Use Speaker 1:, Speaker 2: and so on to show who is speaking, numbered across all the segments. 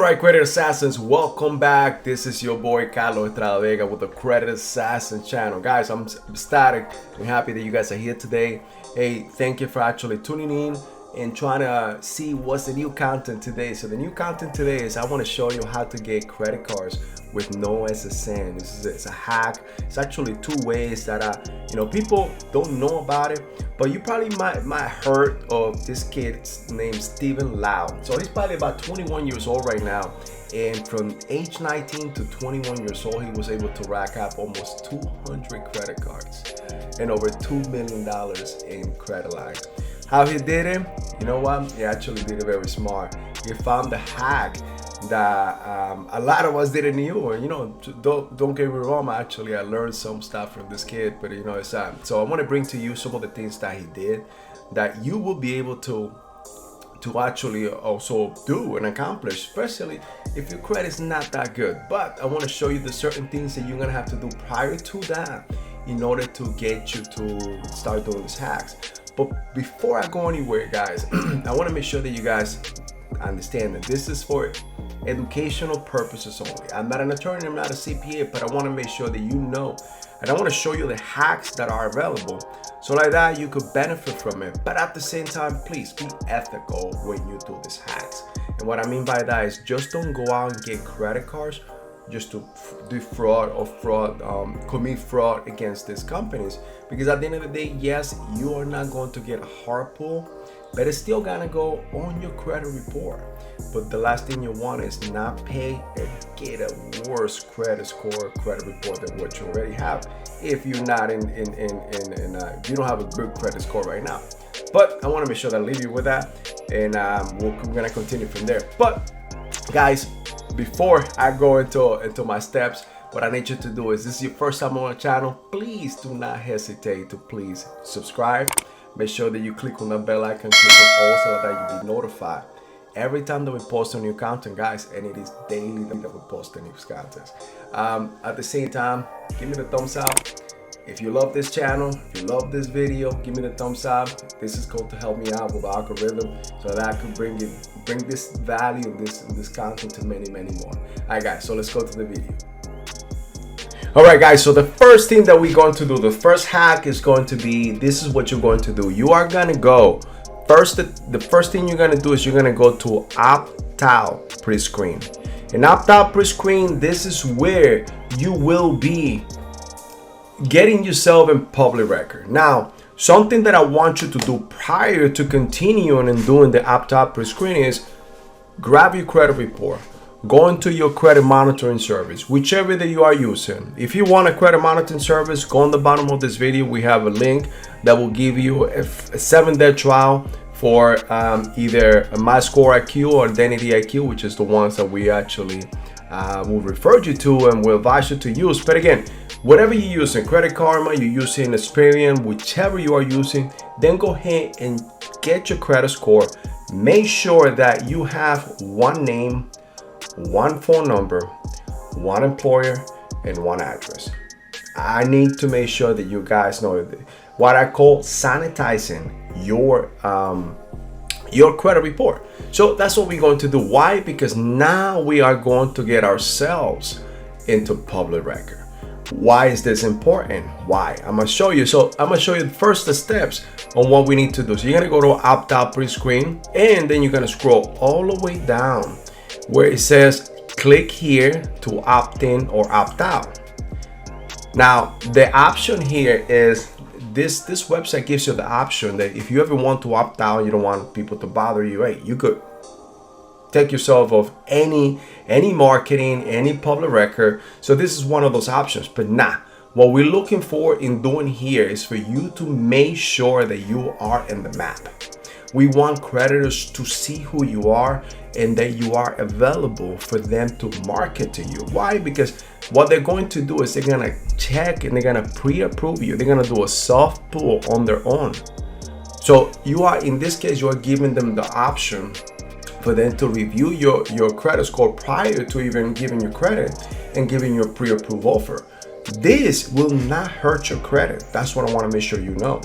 Speaker 1: Alright, Credit Assassins, welcome back. This is your boy Carlos Estrada Vega with the Credit Assassin channel. Guys, I'm ecstatic and happy that you guys are here today. Hey, thank you for actually tuning in and trying to see what's the new content today. So the new content today is I want to show you how to get credit cards with no SSN. It's a hack. It's actually two ways that people don't know about it, but you probably might heard of this kid named Steven Lau. So he's probably about 21 years old right now, and from age 19 to 21 years old, he was able to rack up almost 200 credit cards and over $2 million in Tradeline. How he did it? You know what? He actually did it very smart. He found the hack that a lot of us didn't know. And don't get me wrong, I learned some stuff from this kid, but it's so I want to bring to you some of the things that he did that you will be able to actually also do and accomplish, especially if your credit's not that good. But I want to show you the certain things that you're gonna have to do prior to that in order to get you to start doing these hacks. But before I go anywhere, guys, I want to make sure that you guys understand that this is for educational purposes only. I'm not an attorney, I'm not a CPA, but I want to make sure that you know, and I want to show you the hacks that are available, so like that you could benefit from it. But at the same time, please be ethical when you do these hacks. And what I mean by that is just don't go out and get credit cards just to do fraud or commit fraud against these companies, because at the end of the day, yes, you are not going to get a hard pull, but it's still gonna go on your credit report. But the last thing you want is not pay and get a worse credit score, credit report than what you already have if you're not if you don't have a good credit score right now. But I want to make sure that I leave you with that, and we're gonna continue from there. But guys, before I go into my steps, what I need you to do is, this is your first time on the channel, please do not hesitate to please subscribe. Make sure that you click on the bell icon, click on all, so that you be notified every time that we post a new content, guys, and it is daily that we post a new content. At the same time, give me the thumbs up. If you love this channel, if you love this video, give me the thumbs up. This is going to help me out with the algorithm, so that I can bring this value, this content to many more. Alright guys, so let's go to the video. Alright guys, so the first thing that we're going to do, the first hack is going to be, this is what you're going to do. You are going to go, the first thing you're going to do is you're going to go to opt-out pre-screen. In opt-out pre-screen, this is where you will be getting yourself in public record. Now, something that I want you to do prior to continuing and doing the opt-out pre-screen is grab your credit report, go into your credit monitoring service, whichever that you are using. If you want a credit monitoring service, go on the bottom of this video. We have a link that will give you a 7-day trial for either a MyScore or Identity IQ, which is the ones that we actually will refer you to and will advise you to use. But again, whatever you're using, Credit Karma, you're using Experian, whichever you are using, then go ahead and get your credit score. Make sure that you have one name, one phone number, one employer, and one address. I need to make sure that you guys know what I call sanitizing your credit report. So that's what we're going to do. Why? Because now we are going to get ourselves into public record. Why is this important? Why? I'm gonna show you. So I'm gonna show you first the steps on what we need to do. So you're gonna go to opt-out pre-screen, and then you're gonna scroll all the way down where it says click here to opt in or opt out. Now the option here is this website gives you the option that if you ever want to opt out, you don't want people to bother you, hey, you could take yourself off any marketing, any public record. So this is one of those options. But what we're looking for in doing here is for you to make sure that you are in the map. We want creditors to see who you are and that you are available for them to market to you. Why? Because what they're going to do is they're gonna check and they're gonna pre-approve you. They're gonna do a soft pull on their own. So you are, in this case, you are giving them the option for them to review your credit score prior to even giving you credit and giving you a pre-approved offer. This will not hurt your credit. That's what I want to make sure you know.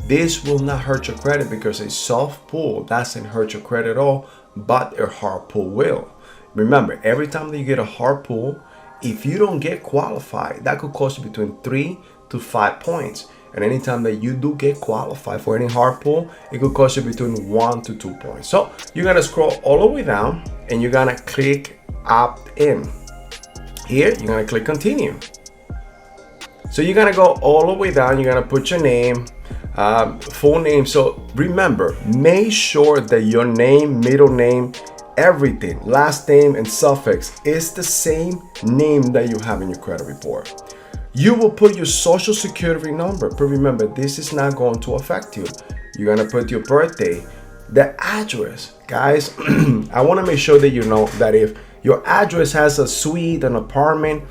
Speaker 1: This will not hurt your credit, because a soft pull doesn't hurt your credit at all, but a hard pull will. Remember, every time that you get a hard pull, if you don't get qualified, that could cost you between 3 to 5 points. And anytime that you do get qualified for any hard pull, it could cost you between 1 to 2 points. So you're gonna scroll all the way down and you're gonna click opt in. Here, you're gonna click continue. So you're gonna go all the way down, you're gonna put your name, full name. So remember, make sure that your name, middle name, everything, last name and suffix is the same name that you have in your credit report. You will put your social security number, but remember, this is not going to affect you. You're gonna put your birthday, the address. Guys, I wanna make sure that you know that if your address has a suite, an apartment,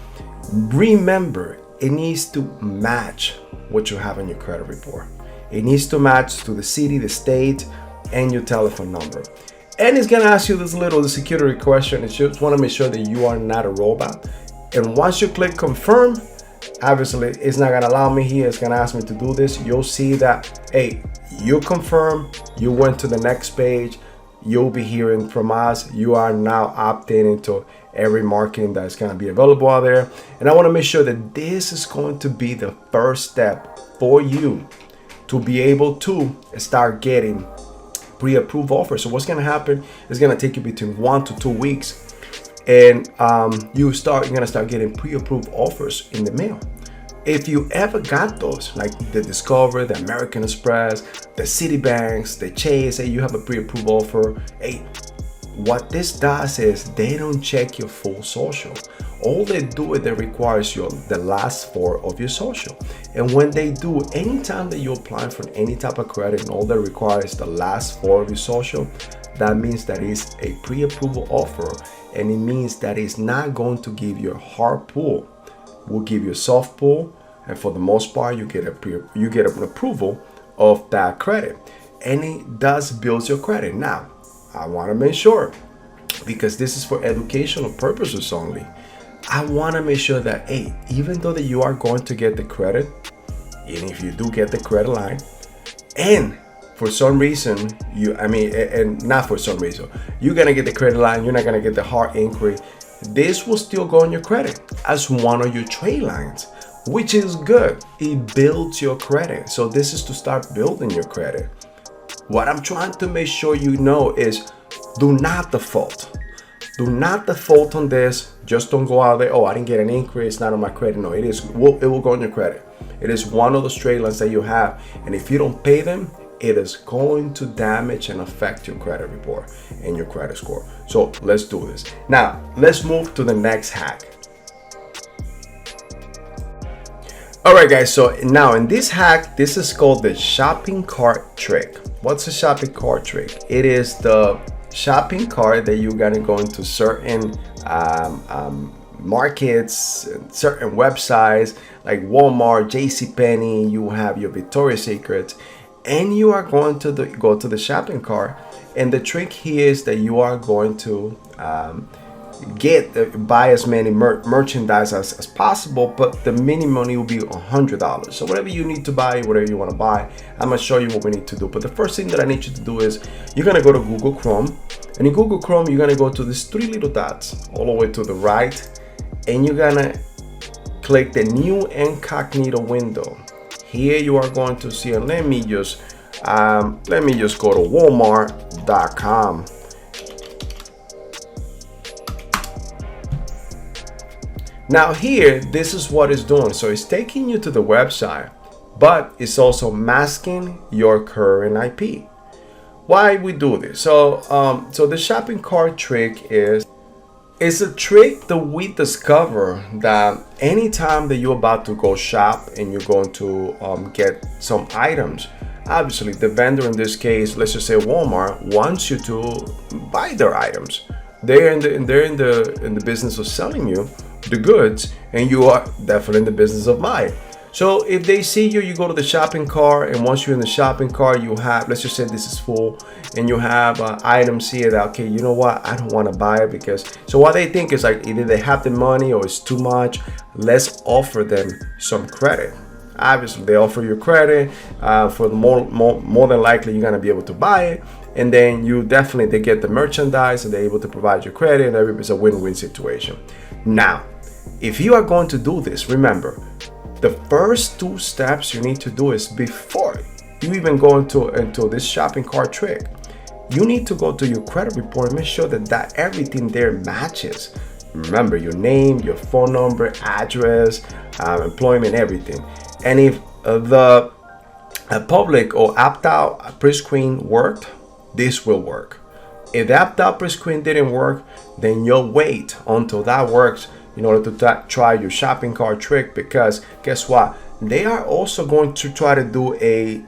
Speaker 1: remember, it needs to match what you have in your credit report. It needs to match to the city, the state, and your telephone number. And it's gonna ask you this little security question. It's just wanna make sure that you are not a robot. And once you click confirm, obviously it's not gonna allow me here. It's gonna ask me to do this. You'll see that, hey, you confirm, you went to the next page. You'll be hearing from us. You are now opting into every marketing that's going to be available out there. And I want to make sure that this is going to be the first step for you to be able to start getting pre-approved offers. So what's going to happen is going to take you between 1 to 2 weeks, and you're going to start getting pre-approved offers in the mail. If you ever got those, like the Discover, the American Express, the Citibanks, the Chase, hey, you have a pre-approved offer. Hey, what this does is they don't check your full social. All they do is they requires the last 4 of your social. And when they do, anytime that you're applying for any type of credit and all they require is the last 4 of your social, that means that it's a pre-approval offer, and it means that it's not going to give you a hard pull. We'll give you a soft pull, and for the most part, you get an approval of that credit, and it does build your credit. Now, I want to make sure, because this is for educational purposes only, I want to make sure that, hey, even though that you are going to get the credit, and if you do get the credit line, and for some reason, and not for some reason, you're gonna get the credit line, you're not gonna get the hard inquiry, this will still go on your credit as one of your trade lines, which is good. It builds your credit. So this is to start building your credit. What I'm trying to make sure you know is, do not default. Do not default on this. Just don't go out there, oh, I didn't get an inquiry, it's not on my credit. No, it will go on your credit. It is one of those trade lines that you have. And if you don't pay them, it is going to damage and affect your credit report and your credit score. So let's do this. Now, let's move to the next hack. All right, guys, so now in this hack, this is called the shopping cart trick. What's a shopping cart trick? It is the shopping cart that you're gonna go into certain markets, certain websites like Walmart, JCPenney, you have your Victoria's Secret, and you are going to go to the shopping cart. And the trick here is that you are going to buy as many merchandise as possible, but the minimum will be $100. So whatever you need to buy, whatever you want to buy, I'm gonna show you what we need to do. But the first thing that I need you to do is you're gonna go to Google Chrome, and in Google Chrome you're gonna go to these 3 little dots all the way to the right, and you're gonna click the new incognito window. Here you are going to see, and let me just go to walmart.com. Now here, this is what it's doing. So it's taking you to the website, but it's also masking your current IP. Why we do this? So the shopping cart trick is a trick that we discover that anytime that you're about to go shop and you're going to get some items, obviously the vendor, in this case, let's just say Walmart, wants you to buy their items. They're in the business of selling you the goods, and you are definitely in the business of buying. So if they see you, you go to the shopping cart, and once you're in the shopping cart, you have, let's just say this is full, and you have items here that, okay, you know what, I don't want to buy it because, so what they think is like either they have the money or it's too much. Let's offer them some credit. Obviously, they offer you credit. For the more than likely, you're gonna be able to buy it, and then they get the merchandise, and they're able to provide you credit, and it's a win-win situation. Now, if you are going to do this, remember, the first 2 steps you need to do is before you even go into this shopping cart trick. You need to go to your credit report and make sure that everything there matches. Remember your name, your phone number, address, employment, everything. And if the public or opt-out pre-screen worked, this will work. If the opt-out pre-screen didn't work, then you'll wait until that works in order to try your shopping cart trick, because guess what? They are also going to try to do a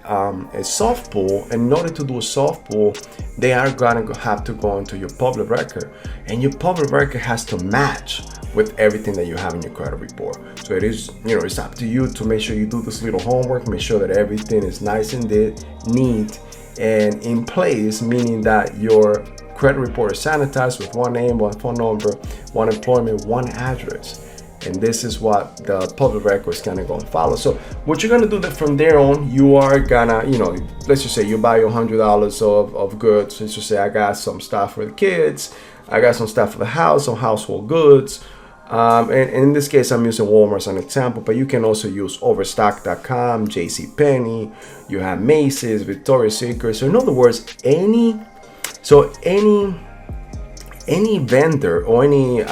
Speaker 1: soft pull, and in order to do a soft pull, they are going to have to go into your public record, and your public record has to match with everything that you have in your credit report. So it is, it's up to you to make sure you do this little homework, make sure that everything is nice and neat and in place, meaning that your credit report is sanitized with one name, one phone number, one employment, one address. And this is what the public record is gonna go and follow. So what you're gonna do that from there on, you are gonna, let's just say you buy your $100 of goods. Let's just say I got some stuff for the kids, I got some stuff for the house, some household goods. And in this case, I'm using Walmart as an example, but you can also use Overstock.com, JCPenney, you have Macy's, Victoria's Secret. So in other words, any vendor or any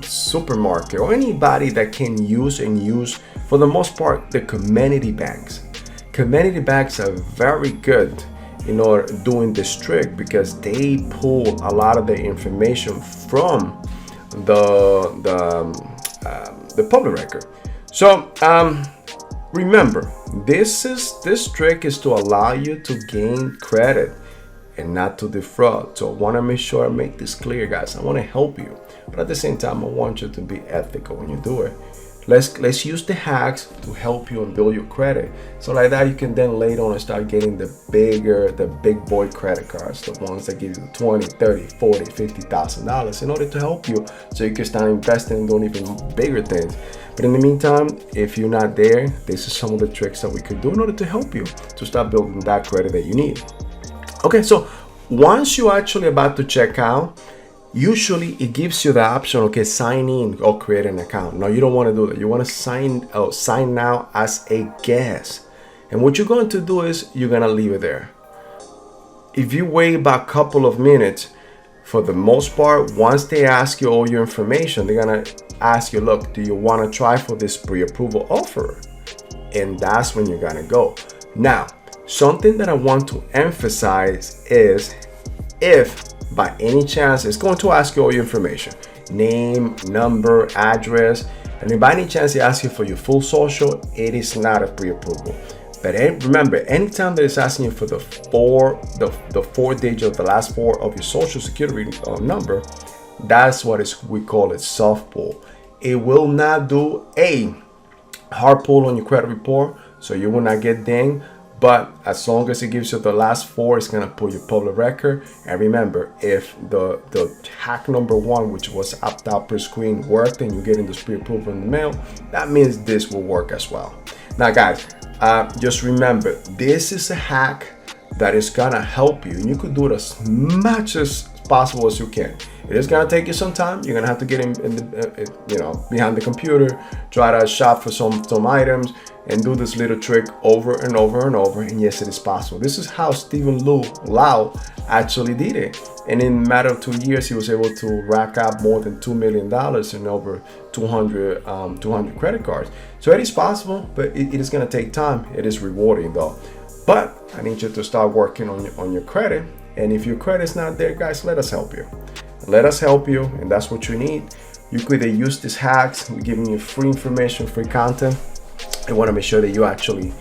Speaker 1: supermarket or anybody that can use for the most part the community banks. Community banks are very good in order doing this trick, because they pull a lot of the information from the public record. So remember, this trick is to allow you to gain credit and not to defraud. So I want to make sure I make this clear, guys. I want to help you, but at the same time, I want you to be ethical when you do it. Let's use the hacks to help you and build your credit. So like that, you can then later on start getting the big boy credit cards, the ones that give you $20, $30, $40, $50,000 in order to help you, so you can start investing and doing even bigger things. But in the meantime, if you're not there, this is some of the tricks that we could do in order to help you to start building that credit that you need. Okay, so once you're actually about to check out, usually it gives you the option, okay, sign in or create an account. No, you don't want to do that. You want to sign now as a guest. And what you're going to do is you're going to leave it there. If you wait about a couple of minutes, for the most part, once they ask you all your information, they're going to ask you, look, do you want to try for this pre-approval offer? And that's when you're going to go. Now, something that I want to emphasize is, if by any chance it's going to ask you all your information, name, number, address, and if by any chance it asks you for your full social, it is not a pre-approval. But remember, anytime that it's asking you for the four digits of the last 4 of your social security number, that's what we call it soft pull. It will not do a hard pull on your credit report, so you will not get dinged. But as long as it gives you the last 4, it's gonna pull your public record. And remember, if the hack number 1, which was opt-out pre-screen, worked and you're getting this pre-approval in the mail, that means this will work as well. Now guys, just remember, this is a hack that is gonna help you, and you could do it as much as possible as you can. It is gonna take you some time. You're gonna have to get behind the computer, try to shop for some items, and do this little trick over and over and over. And yes, it is possible. This is how Stephen Lau actually did it. And in a matter of 2 years, he was able to rack up more than $2 million in over 200 credit cards. So it is possible, but it is going to take time. It is rewarding though. But I need you to start working on your credit. And if your credit is not there, guys, let us help you. Let us help you, and that's what you need. You could either use these hacks. We're giving you free information, free content. I want to make sure that you actually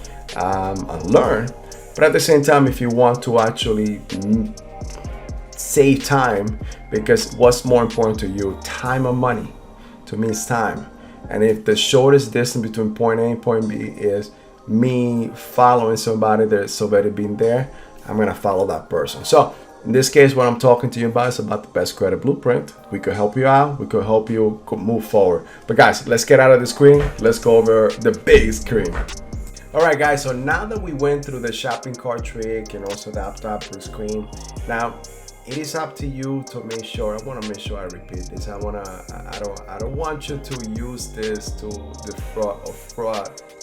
Speaker 1: learn. But at the same time, if you want to actually save time, because what's more important to you, time or money? To me, it's time. And if the shortest distance between point A and point B is me following somebody that's already been there, I'm gonna follow that person. So in this case, what I'm talking to you about is about the best credit blueprint. We could help you out. We could help you move forward. But guys, let's get out of the screen. Let's go over the big screen. All right, guys, so now that we went through the shopping cart trick and also the app pre-screen, now it is up to you to make sure. I want to make sure I repeat this. I don't want you to use this to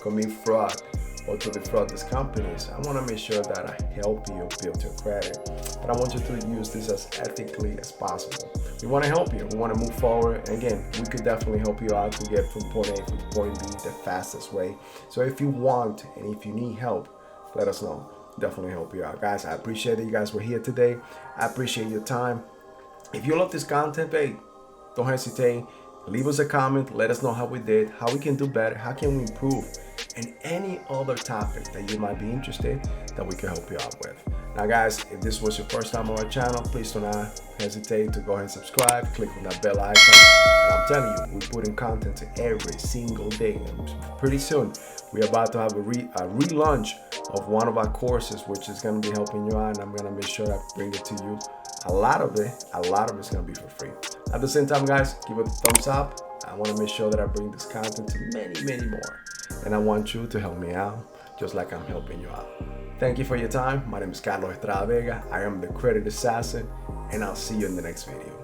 Speaker 1: commit fraud, or to defraud these companies. I want to make sure that I help you build your credit, but I want you to use this as ethically as possible. We want to help you. We want to move forward. And again, we could definitely help you out to get from point A to point B the fastest way. So if you want and if you need help, let us know. Definitely help you out, guys. I appreciate that you guys were here today. I appreciate your time. If you love this content, hey, don't hesitate. Leave us a comment. Let us know how we did, how we can do better, how can we improve, and any other topic that you might be interested that we can help you out with. Now, guys, if this was your first time on our channel, please do not hesitate to go ahead and subscribe. Click on that bell icon. And I'm telling you, we're putting content every single day. And pretty soon, we're about to have a relaunch of one of our courses, which is going to be helping you out. And I'm going to make sure I bring it to you. A lot of it's going to be for free. At the same time, guys, give it a thumbs up. I want to make sure that I bring this content to many, many more. And I want you to help me out, just like I'm helping you out. Thank you for your time. My name is Carlos Estrada Vega. I am the Credit Assassin, and I'll see you in the next video.